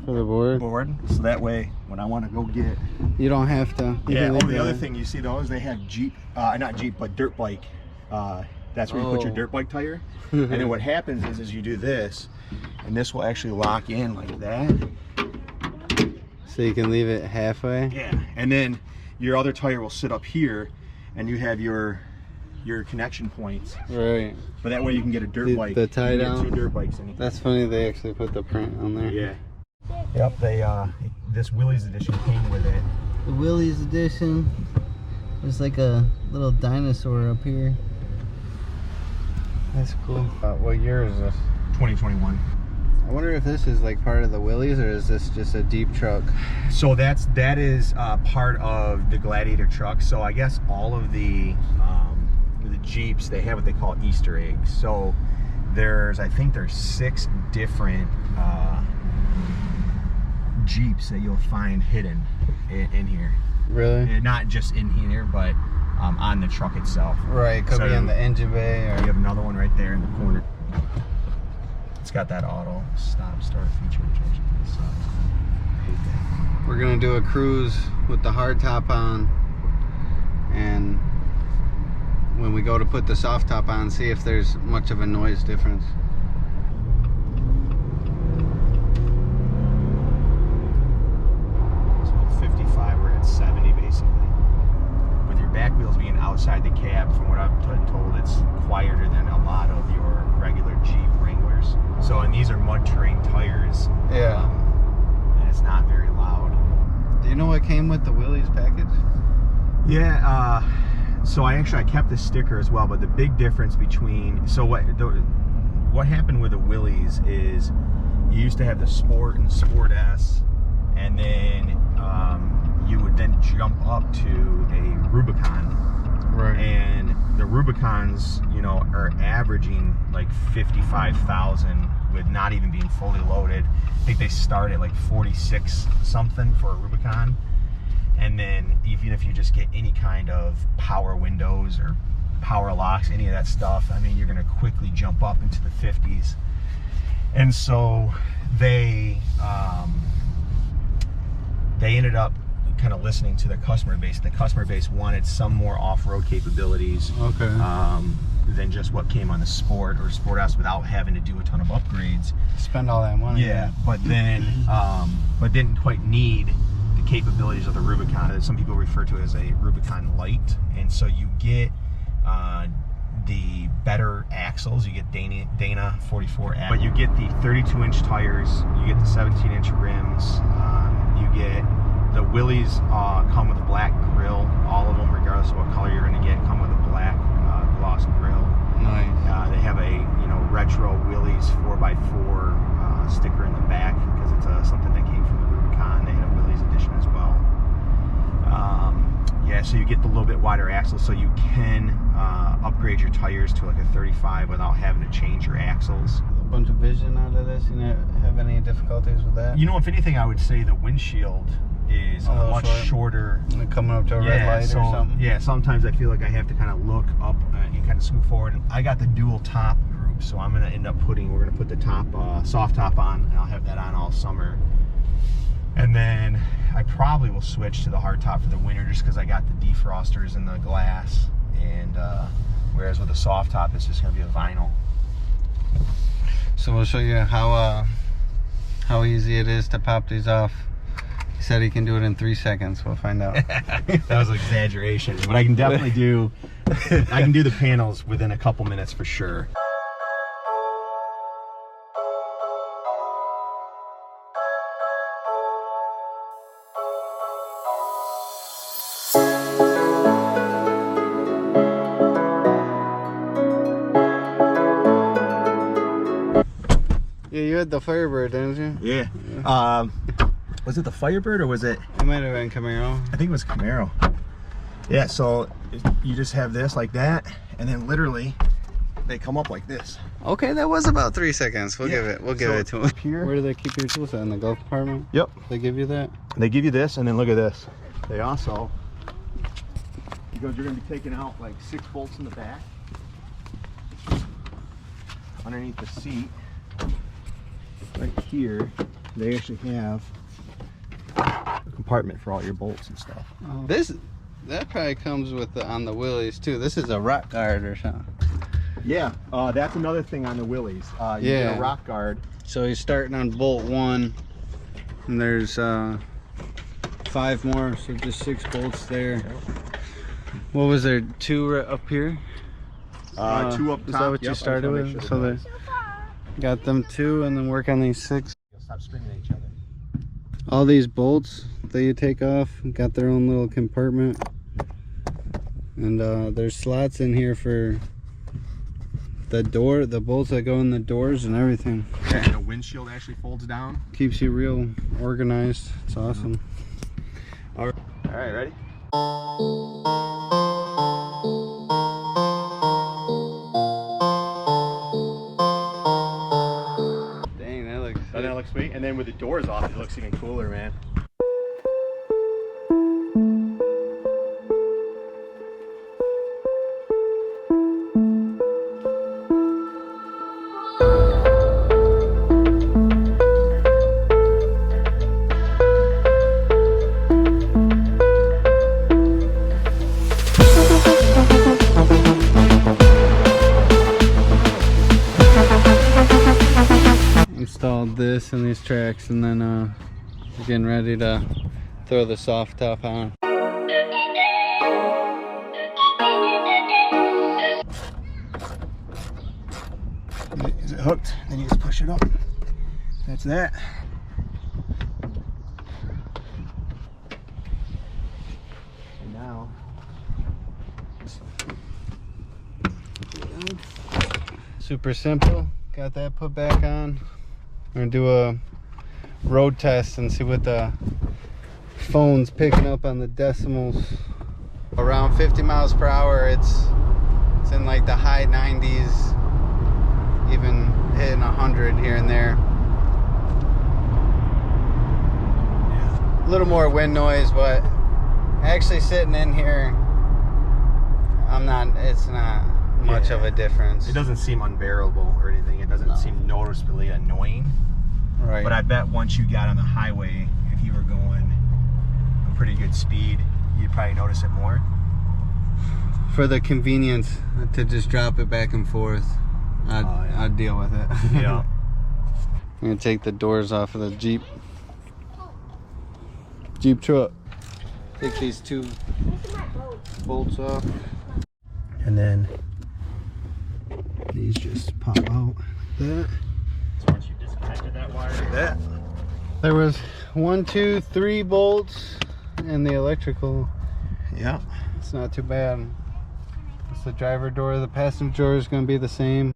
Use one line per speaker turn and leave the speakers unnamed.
For the board?
So that way, when I want to go get...
You don't have to.
Yeah, the other thing you see those, they have Jeep, not Jeep, but dirt bike. That's where you put your dirt bike tire. And then what happens is you do this, and this will actually lock in like that.
So you can leave it halfway?
Yeah, and then your other tire will sit up here, and you have your connection points.
Right.
But that way you can get a dirt bike.
The tie down?
2 dirt bikes in here.
That's funny, they actually put the print on there.
Yeah. Yep, this Willys edition came with it.
The Willys edition. There's like a little dinosaur up here. That's cool. What year is this?
2021.
I wonder if this is like part of the Willys, or is this just a deep truck?
So that is part of the Gladiator truck. So I guess all of the Jeeps, they have what they call Easter eggs. So I think there's 6 different Jeeps that you'll find hidden in here.
Really?
And not just in here, but on the truck itself.
Right, could be in the engine bay. Or...
You have another one right there in the corner. It's got that auto stop start feature, which I hate that.
We're gonna do a cruise with the hard top on, and when we go to put the soft top on, see if there's much of a noise difference.
So 55, we're at 70 basically. With your back wheels being outside the cab, from what I've been told, it's quieter than a lot of your regular Jeep Wranglers. So, and these are mud terrain tires.
Yeah.
And it's not very loud.
Do you know what came with the Willys package?
Yeah, so I kept the sticker as well, but the big difference between, so what happened with the Willys is you used to have the Sport and Sport S, and then you would then jump up to a Rubicon.
Right.
And the Rubicons, are averaging like 55,000 with not even being fully loaded. I think they start at like 46 something for a Rubicon. And then even if you just get any kind of power windows or power locks, any of that stuff, I mean, you're going to quickly jump up into the 50s. And so they ended up kind of listening to the customer base. The customer base wanted some more off-road capabilities.
Okay.
Than just what came on the Sport or Sport S without having to do a ton of upgrades.
Spend all that money.
Yeah, but then, but didn't quite need the capabilities of the Rubicon. Some people refer to it as a Rubicon Light, and so you get the better axles. You get Dana 44, but you get the 32-inch tires. You get the 17-inch rims. You get the Willys come with a black grille. All of them, regardless of what color you're going to get, come with a black gloss grill.
Nice.
They have a retro Willys 4x4 sticker in the back because it's something that came from the Rubicon. They had a Willys edition as well. Yeah, so you get the little bit wider axles, so you can upgrade your tires to like a 35 without having to change your axles.
A bunch of vision out of this. You know, have any difficulties with that?
If anything, I would say the windshield is a much shorter.
Coming up to a red light or something.
Yeah, sometimes I feel like I have to kind of look up and kind of scoot forward. I got the dual top group, so I'm going to end up we're going to put the top, soft top on, and I'll have that on all summer. And then I probably will switch to the hard top for the winter just because I got the defrosters in the glass. And whereas with the soft top, it's just going to be a vinyl.
So we'll show you how easy it is to pop these off. He said he can do it in 3 seconds. We'll find out.
That was an exaggeration, but I can definitely do. I can do the panels within a couple minutes for sure.
Yeah, you had the Firebird, didn't you?
Yeah. Was it the Firebird or was it?
It might have been Camaro.
I think it was Camaro. Yeah, so you just have this like that, and then literally they come up like this.
Okay, that was about 3 seconds. We'll give it to him.
Here.
Where do they keep your tools at? In the glove compartment?
Yep.
They give you that?
They give you this, and then look at this. They also, because you're going to be taking out like 6 bolts in the back, underneath the seat, right here, they actually have a compartment for all your bolts and stuff.
Oh, that probably comes with on the Willys too. This is a rock guard or something.
Yeah, that's another thing on the Willys. You get a rock guard.
So he's starting on bolt 1, and there's 5 more, so just 6 bolts there. Yep. What was there, 2 up here?
2 up top.
Is that what you started with? Sure, so they got them 2, and then work on these 6.
Stop screaming at each other.
All these bolts that you take off got their own little compartment, and there's slots in here for the bolts that go in the doors and everything.
Yeah, and the windshield actually folds down.
Keeps you real organized. It's awesome.
All right, ready?
Dang, that looks
Doesn't that look sweet? And then with the doors off, it looks even cooler, man.
Installed this and these tracks, and then we're getting ready to throw the soft top on.
Is it hooked? Then you just push it up. That's that. And now,
super simple. Got that put back on. We're gonna do a road test and see what the phone's picking up on the decimals. Around 50 miles per hour, it's in like the high 90s, even hitting 100 here and there. A little more wind noise, but actually sitting in here, it's not much of a difference.
It doesn't seem unbearable or anything. It doesn't seem noticeably annoying.
Right.
But I bet once you got on the highway, if you were going a pretty good speed, you'd probably notice it more.
For the convenience to just drop it back and forth, I'd deal with it.
Yeah.
I'm gonna take the doors off of the Jeep truck. Take these 2 bolts off.
And then
These just pop out like that.
so once you disconnected that wire like that.
There was 1, 2, 3 bolts and the electrical.
Yeah.
It's not too bad. It's the driver door. The passenger door is going to be the same.